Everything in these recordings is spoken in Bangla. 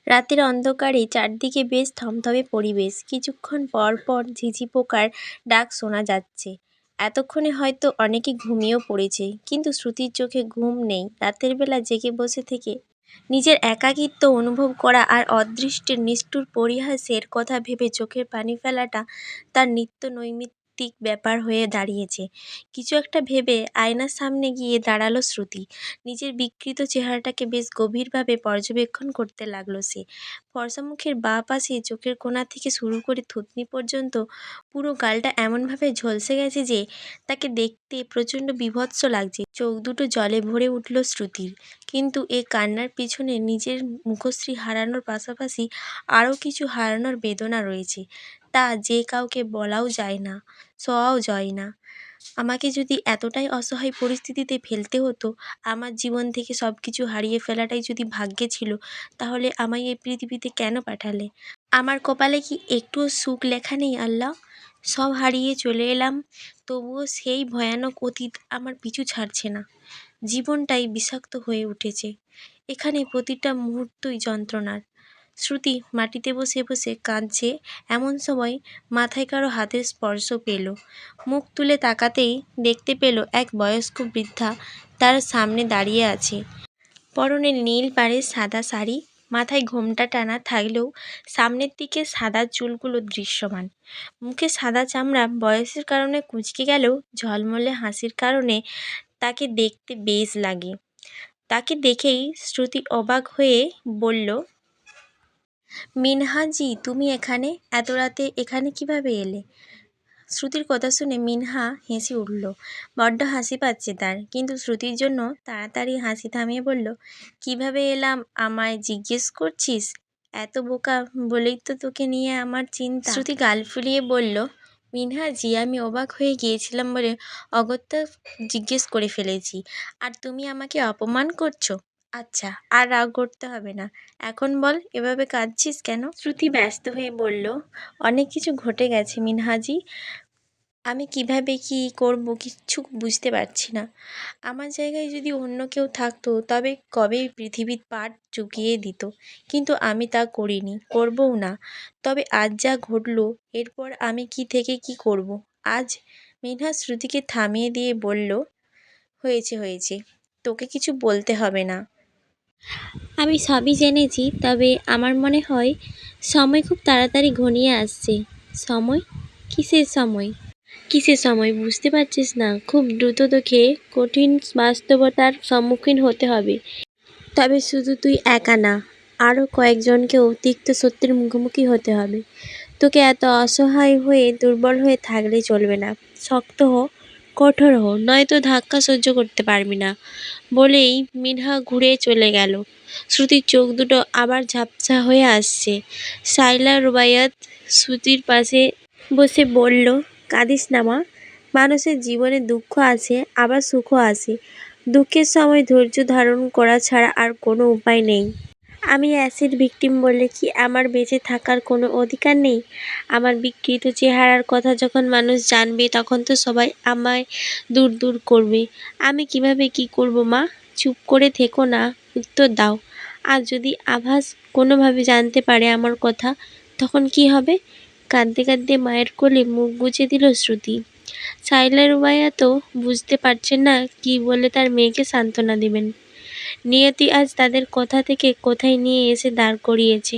রাতের অন্ধকারে চারদিকে বেশ থমথমে পরিবেশ। কিছুক্ষণ পর পর ঝিঁঝি পোকার ডাক শোনা যাচ্ছে। এতক্ষণে হয়তো অনেকে ঘুমিয়েও পড়েছে, কিন্তু শ্রুতির চোখে ঘুম নেই। রাতের বেলা জেগে বসে থেকে নিজের একাকিত্ব অনুভব করা আর অদৃষ্টের নিষ্ঠুর পরিহাসের কথা ভেবে চোখের পানি ফেলাটা তার নিত্য নৈমিত্তিক ব্যাপার হয়ে দাঁড়িয়েছে। কিছু একটা ভেবে আয়নার সামনে গিয়ে দাঁড়ালো শ্রুতি। নিজের বিকৃত চেহারাটাকে বেশ গভীরভাবে পর্যবেক্ষণ করতে লাগলো সে। ফর্সা মুখের বাঁ পাশে চোখের কোণা থেকে শুরু করে থুতনি পর্যন্ত পুরো গালটা এমনভাবে ঝলসে গেছে যে তাকে দেখতে প্রচণ্ড বীভৎস লাগছে। চোখ দুটো জলে ভরে উঠল শ্রুতির। কিন্তু এ কান্নার পিছনে নিজের মুখশ্রী হারানোর পাশাপাশি আরও কিছু হারানোর বেদনা রয়েছে, তা যে কাউকে বলাও যায় না, সওয়াও যায় না। আমাকে যদি এতটাই অসহায় পরিস্থিতিতে ফেলতে হতো, আমার জীবন থেকে সব কিছু হারিয়ে ফেলাটাই যদি ভাগ্যে ছিল, তাহলে আমায় এই পৃথিবীতে কেন পাঠালে? আমার কপালে কি একটুও সুখ লেখা নেই আল্লাহ? সব হারিয়ে চলে এলাম, তবুও সেই ভয়ানক অতীত আমার পিছু ছাড়ছে না। জীবনটাই বিষাক্ত হয়ে উঠেছে। এখানে প্রতিটা মুহূর্তই যন্ত্রণার। শ্রুতি মাটিতে বসে বসে কাঁদছে। এমন সময় মাথায় কারো হাতের স্পর্শ পেল। মুখ তুলে তাকাতেই দেখতে পেল এক বয়স্ক বৃদ্ধা তার সামনে দাঁড়িয়ে আছে। পরনে নীল পাড়ের সাদা শাড়ি, মাথায় ঘোমটা টানা থাকলেও সামনের দিকে সাদা চুলগুলো দৃশ্যমান। মুখে সাদা চামড়া বয়সের কারণে কুঁচকে গেলেও ঝলমলে হাসির কারণে তাকে দেখতে বেশ লাগে। তাকে দেখেই শ্রুতি অবাক হয়ে বলল, মিনহাজি, তুমি এখানে? এত রাতে এখানে কিভাবে এলে? শ্রুতির কথা শুনে মিনহা হেসে উঠল। বড্ড হাসি পাচ্ছে তার, কিন্তু শ্রুতির জন্য তাড়াতাড়ি হাসি থামিয়ে বলল, কিভাবে এলাম আমায় জিজ্ঞেস করছিস? এত বোকা বলেই তো তোকে নিয়ে আমার চিন্তা। শ্রুতি গাল ফুলিয়ে বলল, মিনহাজি, আমি অবাক হয়ে গিয়েছিলাম বলে অগত্যা জিজ্ঞেস করে ফেলেছি, আর তুমি আমাকে অপমান করছো? আচ্ছা, আর রাগ করতে হবে না। এখন বল, এভাবে কাঁদছিস কেন? শ্রুতি ব্যস্ত হয়ে বলল, অনেক কিছু ঘটে গেছে মিনহাজি। আমি কিভাবে কি করব কিচ্ছু বুঝতে পারছি না। আমার জায়গায় যদি অন্য কেউ থাকতো, তবে কবেই পৃথিবীর পাট চুকিয়ে দিত। কিন্তু আমি তা করিনি, করবও না। তবে আজ যা ঘটলো, এরপর আমি কি থেকে কি করব আজ? মিনহা শ্রুতিকে থামিয়ে দিয়ে বলল, হয়েছে হয়েছে, তোকে কিছু বলতে হবে না। আমি সবই জেনেছি, তবে আমার মনে হয় সময় খুব তাড়াতাড়ি ঘনিয়ে আসছে। সময়? কিসের সময়? কিসের সময় বুঝতে পারছিস না? খুব দ্রুত তোকে কঠিন বাস্তবতার সম্মুখীন হতে হবে। তবে শুধু তুই একা না, আরও কয়েকজনকেও তিক্ত সত্যের মুখোমুখি হতে হবে। তোকে এত অসহায় হয়ে দুর্বল হয়ে থাকলে চলবে না। শক্ত হ, কঠোর হ, নয়তো ধাক্কা সহ্য করতে পারবি না। বলেই মিনহা ঘুরে চলে গেল। শ্রুতির চোখ দুটো আবার ঝাপসা হয়ে আসছে। সাইলা রুবাইয়াত শ্রুতির পাশে বসে বলল, কাঁদিস না মা। মানুষের জীবনে দুঃখ আছে, আবার সুখও আছে। দুঃখের সময় ধৈর্য ধারণ করা ছাড়া আর কোনো উপায় নেই। আমি অ্যাসিড ভিকটিম বলে কি আমার বেঁচে থাকার কোনো অধিকার নেই? আমার বিকৃত চেহারার কথা যখন মানুষ জানবে, তখন তো সবাই আমায় দূর দূর করবে। আমি কিভাবে কি করব মা? চুপ করে থেকো না, উত্তর দাও। আর যদি আভাস কোনোভাবে জানতে পারে আমার কথা, তখন কি হবে? কাঁদতে কাঁদতে মায়ের কোলে মুখ গুজে দিল শ্রুতি। সাইলা রুবাইয়া তো বুঝতে পারছেন না কি বলে তার মেয়েকে সান্ত্বনা দেবেন। নিয়তি আজ তাদের কোথা থেকে কোথায় নিয়ে এসে দাঁড় করিয়েছে।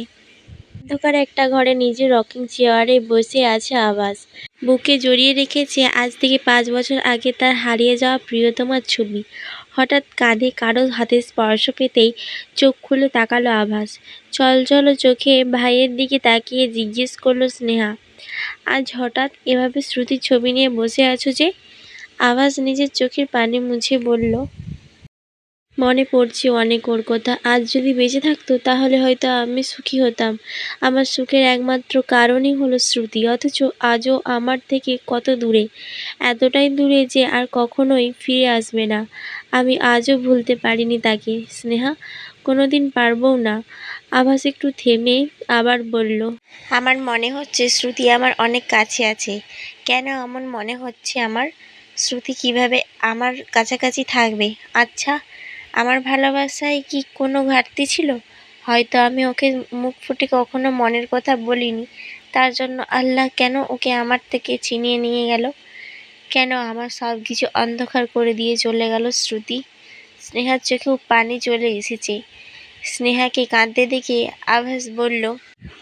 অন্ধকার একটা ঘরে নিজের রকিং চেয়ারে বসে আছে আভাস। বুকে জড়িয়ে রেখেছে আজ থেকে 5 বছর আগে তার হারিয়ে যাওয়া প্রিয়তমার ছবি। হঠাৎ কাঁধে কারো হাতের স্পর্শ পেতেই চোখ খুলে তাকালো আভাস। চলচলো চোখে ভাইয়ের দিকে তাকিয়ে জিজ্ঞেস করলো স্নেহা, আজ হঠাৎ এভাবে শ্রুতির ছবি নিয়ে বসে আছো যে? আভাস নিজের চোখের পানি মুছে বলল, মনে পড়ছে অনেক ওর কথা। আজ যদি বেঁচে থাকতো, তাহলে হয়তো আমি সুখী হতাম। আমার সুখের একমাত্র কারণই হলো শ্রুতি, অথচ আজও আমার থেকে কত দূরে। এতটাই দূরে যে আর কখনোই ফিরে আসবে না। আমি আজও ভুলতে পারিনি তাকে স্নেহা, কোনোদিন পারবও না। আভাস একটু থেমে আবার বলল, আমার মনে হচ্ছে শ্রুতি আমার অনেক কাছে আছে। কেন এমন মনে হচ্ছে আমার? শ্রুতি কিভাবে আমার কাছাকাছি থাকবে? আচ্ছা, আমার ভালোবাসায় কি কোনো ঘাটতি ছিল? হয়তো আমি ওকে মুখ ফুটে কখনো মনের কথা বলিনি, তার জন্য আল্লাহ কেন ওকে আমার থেকে ছিনিয়ে নিয়ে গেল? কেন আমার সব কিছু অন্ধকার করে দিয়ে চলে গেল শ্রুতি? স্নেহার চোখেও পানি চলে এসেছে। স্নেহাকে কাঁদতে দেখে আভাস বলল,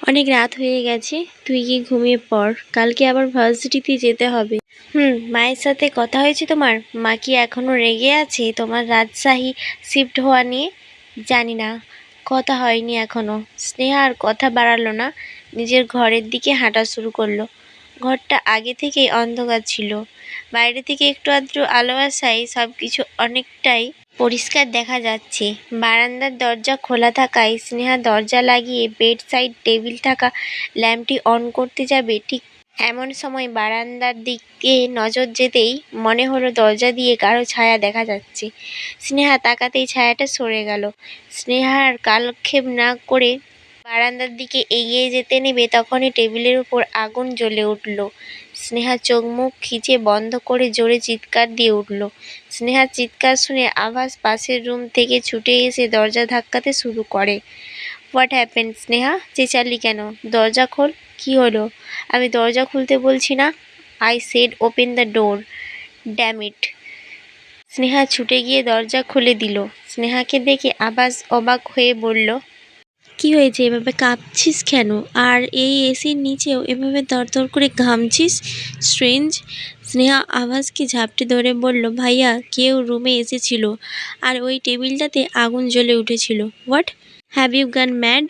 অনেক রাত হয়ে গেছে, তুই গিয়ে ঘুমিয়ে পড়, কালকে আবার ভার্সিটিতে যেতে হবে। মায়ের সাথে কথা হয়েছে তোমার? মা কি এখনো রেগে আছে তোমার রাজশাহী শিফট হওয়া নিয়ে? জানি না, কথা হয়নি এখনো। স্নেহা আর কথা বাড়ালো না, নিজের ঘরের দিকে হাঁটা শুরু করলো। ঘরটা আগে থেকেই অন্ধকার ছিল, বাইরে থেকে একটু আধটু আলো আসায় সব কিছু অনেকটাই পরিষ্কার দেখা যাচ্ছে। বারান্দার দরজা খোলা থাকায় স্নেহা দরজা লাগিয়ে বেড সাইড টেবিল থাকা ল্যাম্পটি অন করতে যাবে, ঠিক এমন সময় বারান্দার দিকে নজর যেতেই মনে হলো দরজা দিয়ে কারো ছায়া দেখা যাচ্ছে। স্নেহা তাকাতেই ছায়াটা সরে গেল। স্নেহা আর কালক্ষেপ না করে বারান্দার দিকে এগিয়ে যেতে নেবে তখনই টেবিলের উপর আগুন জ্বলে উঠল। স্নেহা চোখ মুখ খিচে বন্ধ করে জোরে চিৎকার দিয়ে উঠল। স্নেহার চিৎকার শুনে আভাস পাশের রুম থেকে ছুটে এসে দরজা ধাক্কাতে শুরু করে। হোয়াট হ্যাপেন্ড স্নেহা, চেঁচালি কেন? দরজা খোল। কি হলো? আমি দরজা খুলতে বলছি না? I said open the door, damn it. Sneha ছুটে গিয়ে দরজা খুলে দিল। স্নেহাকে দেখে আভাস অবাক হয়ে বলল, কি হয়েছে, এভাবে কাঁপছিস কেন? আর এই এসির নিচেও এভাবে দরদর করে ঘামছিস, স্ট্রেঞ্জ। স্নেহা আভাসকে ঝাপটে ধরে বলল, ভাইয়া, কেউ রুমে এসেছিল আর ওই টেবিলটাতে আগুন জ্বলে উঠেছিল। হোয়াট? হ্যাভ ইউ গান ম্যাড?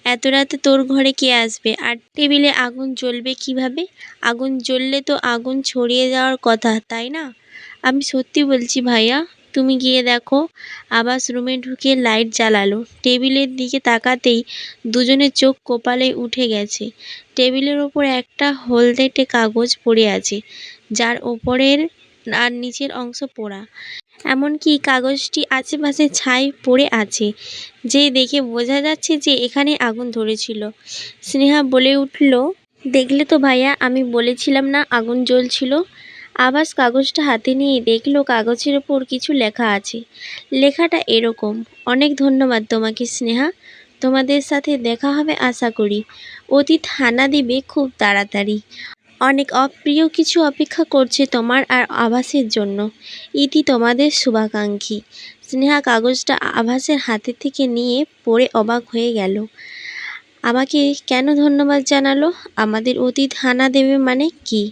এত রাতে তোর ঘরে কে আসবে? আর টেবিলে আগুন জ্বলবে কিভাবে? আগুন জ্বললে তো আগুন ছড়িয়ে যাওয়ার কথা, তাই না? আমি সত্যি বলছি ভাইয়া, তুমি গিয়ে দেখো। আবাস রুমে ঢুকে লাইট জ্বালালো। টেবিলের দিকে তাকাতেই দুজনের চোখ কপালে উঠে গেছে। টেবিলের ওপর একটা হলদেটে কাগজ পড়ে আছে, যার ওপরের আর নিচের অংশ পোড়া। এমনকি কাগজটি আশেপাশে ছাই পড়ে আছে, যে দেখে বোঝা যাচ্ছে যে এখানে আগুন ধরেছিল। স্নেহা বলে উঠল, দেখলে তো ভাইয়া, আমি বলেছিলাম না আগুন জ্বলছিল। আবাস কাগজটা হাতে নিয়ে দেখলো কাগজের ওপর কিছু লেখা আছে। লেখাটা এরকম, অনেক ধন্যবাদ তোমাকে স্নেহা, তোমাদের সাথে দেখা হবে আশা করি। অতীত হানা দিবে খুব তাড়াতাড়ি। অনেক অপ্রিয় কিছু অপেক্ষা করছে তোমার আর আভাসের জন্য। ইতি তোমাদের শুভাকাঙ্ক্ষী। স্নেহা কাগজটা আভাসের হাতে থেকে নিয়ে পড়ে অবাক হয়ে গেল। আমাকে কেন ধন্যবাদ জানালো? আমাদের অতীত হানা দেবে মানে কি?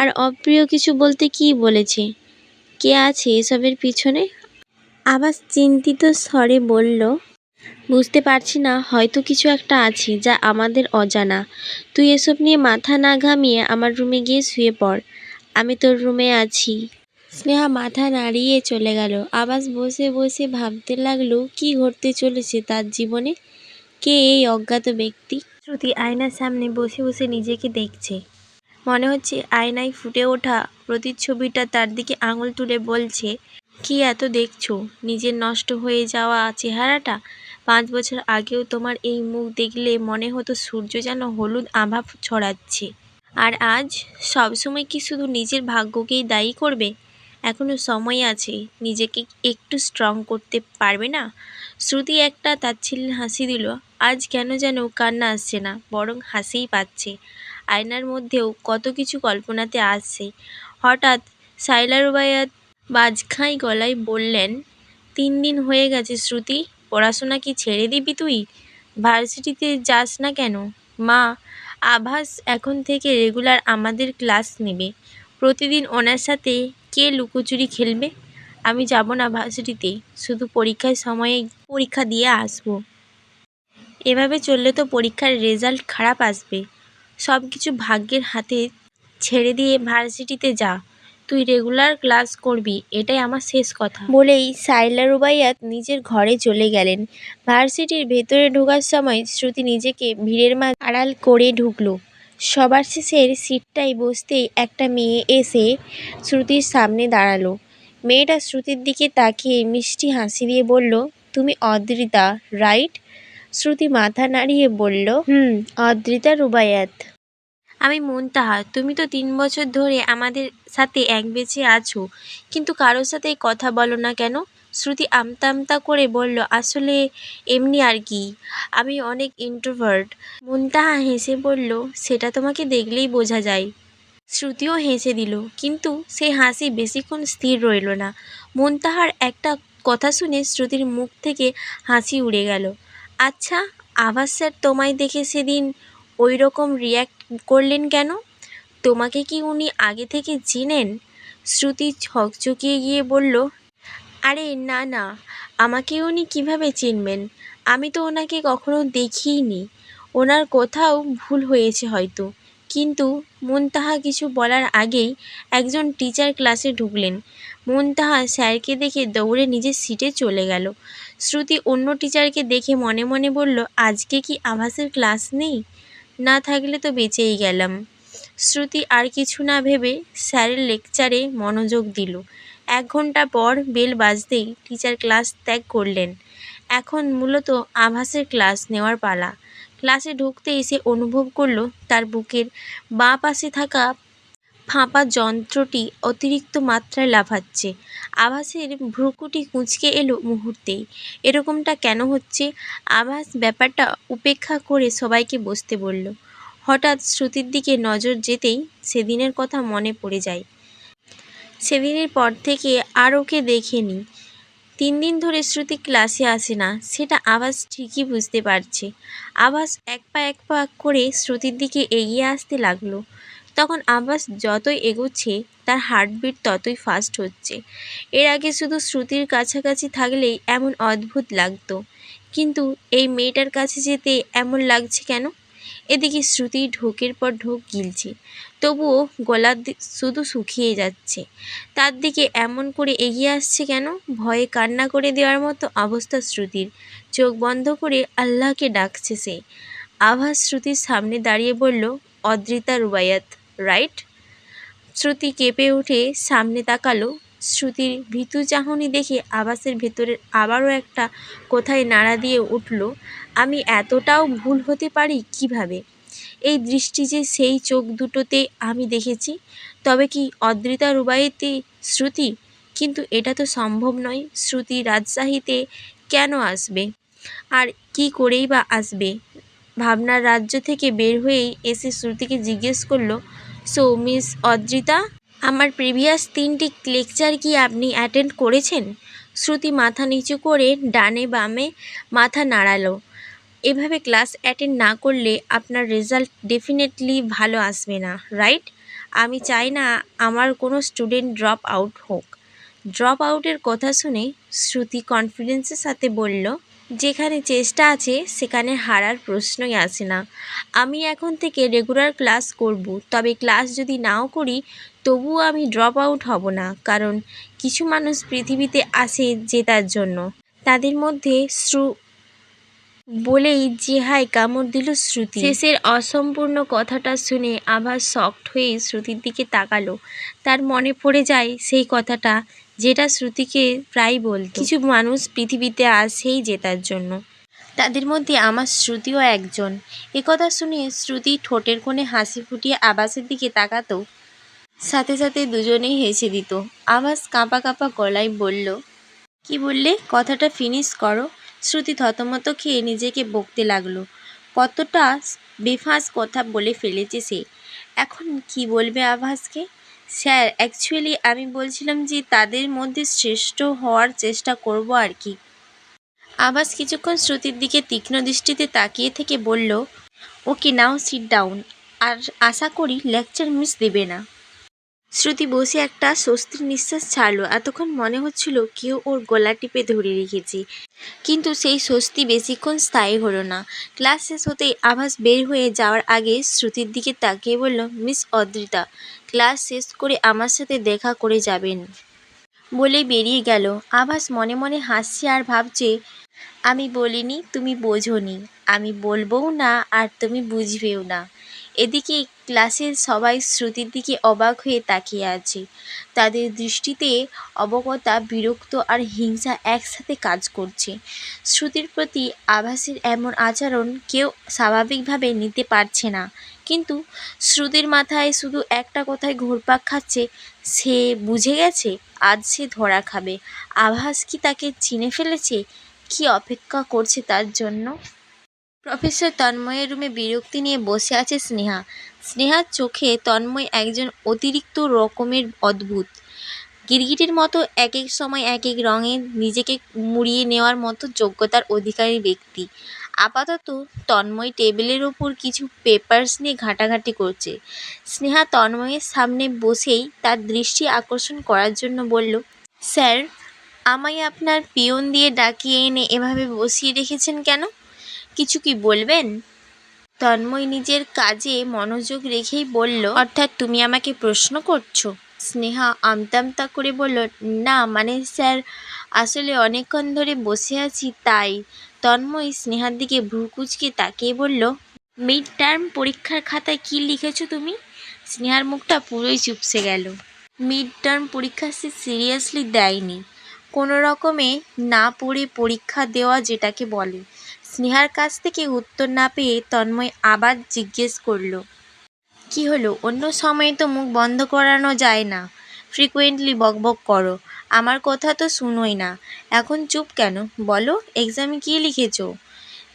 আর অপ্রিয় কিছু বলতে কি বলেছে? কে আছে এসবের পিছনে? আভাস চিন্তিত স্বরে বলল, বুঝতে পারছি না, হয়তো কিছু একটা আছে যা আমাদের অজানা। তুই এসব নিয়ে মাথা না ঘামিয়ে আমার রুমে গিয়ে শুয়ে পড়, আমি তোর রুমে আছি। স্নেহা মাথা নাড়িয়ে চলে গেল। আবাস বসে বসে ভাবতে লাগলো কি ঘটতে চলেছে তার জীবনে। কে এই অজ্ঞাত ব্যক্তি? শ্রুতি আয়নার সামনে বসে বসে নিজেকে দেখছে। মনে হচ্ছে আয়নায় ফুটে ওঠা প্রতিচ্ছবিটা তার দিকে আঙুল তুলে বলছে, কি এত দেখছো নিজের নষ্ট হয়ে যাওয়া চেহারাটা? 5 বছর আগেও তোমার এই মুখ দেখলে মনে হতো সূর্য যেন হলুদ আভা ছড়াচ্ছে। আর আজ সবসময় কি শুধু নিজের ভাগ্যকেই দায়ী করবে? এখনো সময় আছে, নিজেকে একটু স্ট্রং করতে পারবে না? শ্রুতি একটা তাচ্ছিল্যের হাসি দিল। আজ কেন যেন কান্না আসছে না, বরং হাসিই পাচ্ছে। আয়নার মধ্যেও কত কিছু কল্পনাতে আসছে। হঠাৎ সাইলা রুবাইয়াত বাজখাঁই গলায় বললেন, 3 দিন হয়ে গেছে শ্রুতি, পড়াশোনা কি ছেড়ে দিবি তুই? ভার্সিটিতে যাস না কেন? মা, আভাস এখন থেকে রেগুলার আমাদের ক্লাস নেবে। প্রতিদিন ওনার সাথে কে লুকোচুরি খেলবে? আমি যাব না ভার্সিটিতে, শুধু পরীক্ষার সময়ে পরীক্ষা দিয়ে আসবো। এভাবে চললে তো পরীক্ষার রেজাল্ট খারাপ আসবে। সব কিছু ভাগ্যের হাতে ছেড়ে দিয়ে ভার্সিটিতে যা। তুই রেগুলার ক্লাস করবি, এটাই আমার শেষ কথা। বলেই সাইলা রুবাইয়াত নিজের ঘরে চলে গেলেন। ভার্সিটির ভেতরে ঢোকার সময় শ্রুতি নিজেকে ভিড়ের মাঝে আড়াল করে ঢুকলো। সবার শেষের সিটটায় বসতেই একটা মেয়ে এসে শ্রুতির সামনে দাঁড়ালো। মেয়েটা শ্রুতির দিকে তাকিয়ে মিষ্টি হাসি দিয়ে বলল, তুমি অদ্রিতা, রাইট? শ্রুতি মাথা নাড়িয়ে বলল, অদ্রিতা রুবাইয়াত। আমি মুনতাহা। তুমি তো 3 বছর ধরে আমাদের সাথে এক বেঁচে আছো, কিন্তু কারোর সাথে কথা বলো না কেন? শ্রুতি আমতা আমতা করে বলল, আসলে এমনি আর কি, আমি অনেক ইন্ট্রোভার্ট। মুনতাহা হেসে বলল, সেটা তোমাকে দেখলেই বোঝা যায়। শ্রুতিও হেসে দিল, কিন্তু সেই হাসি বেশিক্ষণ স্থির রইল না। মুনতাহার একটা কথা শুনে শ্রুতির মুখ থেকে হাসি উড়ে গেল। আচ্ছা, আভাস স্যার তোমায় দেখে সেদিন ওই রকম রিয়্যাক্ট করলেন কেন? তোমাকে কি উনি আগে থেকে চেনেন? শ্রুতি হকচকিয়ে গিয়ে বলল, আরে না না, আমাকে উনি কিভাবে চিনবেন? আমি তো ওনাকে কখনো দেখিইনি। ওনার কোথাও ভুল হয়েছে হয়তো। কিন্তু মুনতাহা কিছু বলার আগেই একজন টিচার ক্লাসে ঢুকলেন। মুনতাহা স্যারকে দেখে দৌড়ে নিজের সিটে চলে গেল। শ্রুতি অন্য টিচারকে দেখে মনে মনে বলল, আজকে কি আভাসের ক্লাস নেই? না থাকলে তো বেঁচেই গেলাম। শ্রুতি আর কিছু না ভেবে স্যারের লেকচারে মনোযোগ দিল। 1 ঘন্টা পর বেল বাজতেই টিচার ক্লাস ত্যাগ করলেন। এখন মূলত আভাসের ক্লাস নেওয়ার পালা। ক্লাসে ঢুকতেই সে অনুভব করল তার বুকের বাঁ পাশে থাকা ফাঁপা যন্ত্রটি অতিরিক্ত মাত্রায় লাফাচ্ছে। আভাসের ভ্রুকুটি কুঁচকে এলো মুহূর্তেই। এরকমটা কেন হচ্ছে? আভাস ব্যাপারটা উপেক্ষা করে সবাইকে বসতে বলল। হঠাৎ শ্রুতির দিকে নজর যেতেই সেদিনের কথা মনে পড়ে যায়। সেদিনের পর থেকে আর ওকে দেখেনি। 3 দিন ধরে শ্রুতি ক্লাসে আসে না, সেটা আভাস ঠিকই বুঝতে পারছে। আভাস এক পা করে শ্রুতির দিকে এগিয়ে আসতে লাগলো। তখন আভাস যতই এগোচ্ছে তার হার্টবিট ততই ফাস্ট হচ্ছে। এর আগে শুধু শ্রুতির কাছাকাছি থাকলেই এমন অদ্ভুত লাগতো, কিন্তু এই মেয়েটার কাছে যেতে এমন লাগছে কেন? এদিকে শ্রুতি ঢোকের পর ঢোক গিলছে, তবুও গলা শুধু শুকিয়ে যাচ্ছে। তার দিকে এমন করে এগিয়ে আসছে কেন? ভয়ে কান্না করে দেওয়ার মতো অবস্থা শ্রুতির। চোখ বন্ধ করে আল্লাহকে ডাকছে সে। আভাস শ্রুতির সামনে দাঁড়িয়ে বলল, অদ্রিতা রুবাইয়াত, রাইট? শ্রুতি কেঁপে উঠে সামনে তাকালো। শ্রুতির ভীতু চাহনি দেখে আভাসের ভেতরের আবারও একটা কোথায় নাড়া দিয়ে উঠল। আমি এতটাও ভুল হতে পারি কিভাবে? এই দৃষ্টি যে সেই চোখ দুটোতে আমি দেখেছি। তবে কি অদ্রিতা রুবাইয়াতি শ্রুতি? কিন্তু এটা তো সম্ভব নয়। শ্রুতি রাজশাহীতে কেন আসবে? আর কি করেই বা আসবে? ভাবনার রাজ্য থেকে বের হয়েই এসে শ্রুতিকে জিজ্ঞেস করলো, সো মিস অদ্রিতা, আমার প্রিভিয়াস 3টি লেকচার কি আপনি অ্যাটেন্ড করেছেন? শ্রুতি মাথা নিচু করে ডানে বামে মাথা নাড়ালো। এভাবে ক্লাস অ্যাটেন্ড না করলে আপনার রেজাল্ট ডেফিনেটলি ভালো আসবে না, রাইট? আমি চাই না আমার কোনো স্টুডেন্ট ড্রপ আউট হোক। ড্রপ আউটের কথা শুনে শ্রুতি কনফিডেন্সের সাথে বলল, যেখানে চেষ্টা আছে সেখানে হারার প্রশ্নই আসে না। আমি এখন থেকে রেগুলার ক্লাস করব, তবে ক্লাস যদি নাও করি তবুও আমি ড্রপ আউট হব না, কারণ কিছু মানুষ পৃথিবীতে আসে জেতার জন্য। তাদের মধ্যে বলেই জিহায় কামড় দিল শ্রুতি। শেষের অসম্পূর্ণ কথাটা শুনে আবার শকড হয়ে শ্রুতির দিকে তাকালো। তার মনে পড়ে যায় সেই কথাটা, যেটা শ্রুতিকে প্রায় বলতো, কিছু মানুষ পৃথিবীতে আসেই জেতার জন্য, তাদের মধ্যে আমার শ্রুতিও একজন। একথা শুনে শ্রুতি ঠোঁটের কোণে হাসি ফুটিয়ে আভাসের দিকে তাকাতো, সাথে সাথে দুজনেই হেসে দিত। আভাস কাঁপা কাঁপা গলায় বলল, কি বললে? কথাটা ফিনিশ করো। শ্রুতি থতমত খেয়ে নিজেকে বকতে লাগলো। কতটা বেফাঁস কথা বলে ফেলেছে সে। এখন কি বলবে আভাসকে? স্যার, অ্যাকচুয়ালি আমি বলছিলাম যে তাদের মধ্যে শ্রেষ্ঠ হওয়ার চেষ্টা করব আর কি। আভাস কিছুক্ষণ শ্রুতির দিকে তীক্ষ্ণ দৃষ্টিতে তাকিয়ে থেকে বলল, ওকে, নাও সিট ডাউন, আর আশা করি লেকচার মিস দেবে না। শ্রুতি বসে একটা স্বস্তির নিঃশ্বাস ছাড়ল। এতক্ষণ মনে হচ্ছিল কেউ ওর গলা টিপে ধরে রেখেছে, কিন্তু সেই স্বস্তি বেশিক্ষণ স্থায়ী হলো না। ক্লাস শেষ হতেই আভাস বের হয়ে যাওয়ার আগে শ্রুতির দিকে তাকিয়ে বলল, মিস অদ্রিতা, ক্লাস শেষ করে আমার সাথে দেখা করে যাবেন, বলে বেরিয়ে গেল। আভাস মনে মনে হাসছে আর ভাবছে, আমি বলিনি, তুমি বোঝোনি, আমি বলবও না আর তুমি বুঝবেও না। এদিকে ক্লাসের সবাই শ্রুতির দিকে অবাক হয়ে তাকিয়ে আছে। তাদের দৃষ্টিতে অবগতা, বিরক্ত আর হিংসা একসাথে কাজ করছে। শ্রুতির প্রতি আভাসের এমন আচরণ কেউ স্বাভাবিকভাবে নিতে পারছে না, কিন্তু শ্রুতির মাথায় শুধু একটা কথাই ঘুরপাক খাচ্ছে, সে বুঝে গেছে আজ সে ধরা খাবে। আভাস কি তাকে চিনে ফেলেছে? কি অপেক্ষা করছে তার জন্য? প্রফেসর তন্ময়ের রুমে বিরক্তি নিয়ে বসে আছে স্নেহা। স্নেহার চোখে তন্ময় একজন অতিরিক্ত রকমের অদ্ভুত, গিরগিটির মতো এক এক সময় এক এক রঙে নিজেকে মুড়িয়ে নেওয়ার মতো যোগ্যতার অধিকারী ব্যক্তি। আপাতত তন্ময় টেবিলের ওপর কিছু পেপারস নিয়ে ঘাঁটাঘাঁটি করছে। স্নেহা তন্ময়ের সামনে বসেই তার দৃষ্টি আকর্ষণ করার জন্য বলল, স্যার, আমায় আপনার পিয়ন দিয়ে ডাকিয়ে এনে এভাবে বসিয়ে রেখেছেন কেন? কিছু কি বলবেন? তন্ময় নিজের কাজে মনোযোগ রেখেই বলল, অর্থাৎ তুমি আমাকে প্রশ্ন করছো? স্নেহা আমতা আমতা করে বলল, না মানে স্যার, আসলে অনেকক্ষণ ধরে বসে আছি তাই। তন্ময় স্নেহার দিকে ভ্রু কুঁচকে তাকিয়ে বলল, মিড টার্ম পরীক্ষার খাতায় কি লিখেছো তুমি? স্নেহার মুখটা পুরোই চুপসে গেল। মিড টার্ম পরীক্ষা সে সিরিয়াসলি দেয়নি, কোনো রকমে না পড়ে পরীক্ষা দেওয়া যেটাকে বলে। স্নেহার কাছ থেকে উত্তর না পেয়ে তন্ময় আবার জিজ্ঞেস করলো, কি হলো? অন্য সময়ে তো মুখ বন্ধ করানো যায় না, ফ্রিকুয়েন্টলি বকবক করো, আমার কথা তো শুনোই না, এখন চুপ কেন? বলো, এক্সামে কী লিখেছো?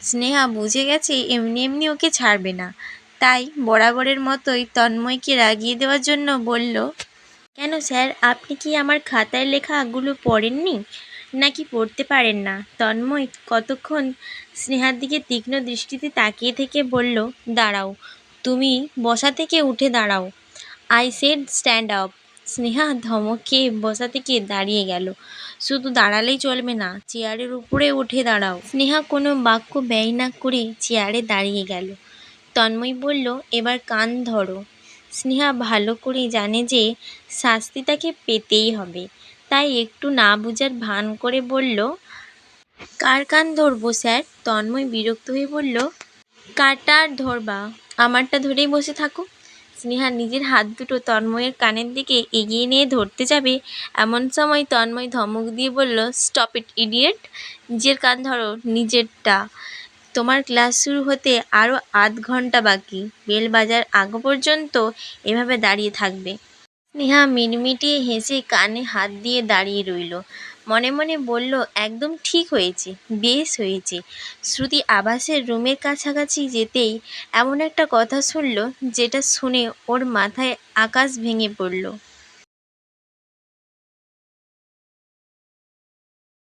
স্নেহা বুঝে গেছে এমনি এমনি ওকে ছাড়বে না, তাই বরাবরের মতোই তন্ময়কে রাগিয়ে দেওয়ার জন্য বলল, কেন স্যার, আপনি কি আমার খাতায় লেখাগুলো পড়েননি, নাকি পড়তে পারেন না? তন্ময় কতক্ষণ স্নেহার দিকে তীক্ষ্ণ দৃষ্টিতে তাকিয়ে থেকে বলল, দাঁড়াও, তুমি বসা থেকে উঠে দাঁড়াও। I said stand up. Sneha ধমক খেয়ে বসা থেকে দাঁড়িয়ে গেল। শুধু দাঁড়ালেই চলবে না, চেয়ারের উপরে উঠে দাঁড়াও। স্নেহা কোনো বাক্য ব্যয় না করে চেয়ারে দাঁড়িয়ে গেল। তন্ময় বলল, এবার কান ধরো। স্নেহা ভালো করেই জানে যে শাস্তি তাকে পেতেই হবে, তাই একটু না বুঝার ভান করে বলল, কার কান ধরবো স্যার? তন্ময় বিরক্ত হয়ে বলল, কারটা আর ধরবা, আমারটা ধরেই বসে থাকো। স্নেহা নিজের হাত দুটো তন্ময়ের কানের দিকে এগিয়ে নিয়ে ধরতে যাবে, এমন সময় তন্ময় ধমক দিয়ে বলল, স্টপ ইট ইডিয়েট, নিজের কান ধরো, নিজেরটা। তোমার ক্লাস শুরু হতে আরও আধ ঘন্টা বাকি, বেল বাজার আগ পর্যন্ত এভাবে দাঁড়িয়ে থাকবে। স্নেহা মিটমিটিয়ে হেসে কানে হাত দিয়ে দাঁড়িয়ে রইল। মনে মনে বলল, একদম ঠিক হয়েছে, বেশ হয়েছে। শ্রুতি আভাসের রুমের কাছাকাছি যেতেই এমন একটা কথা শুনল, যেটা শুনে ওর মাথায় আকাশ ভেঙে পড়ল।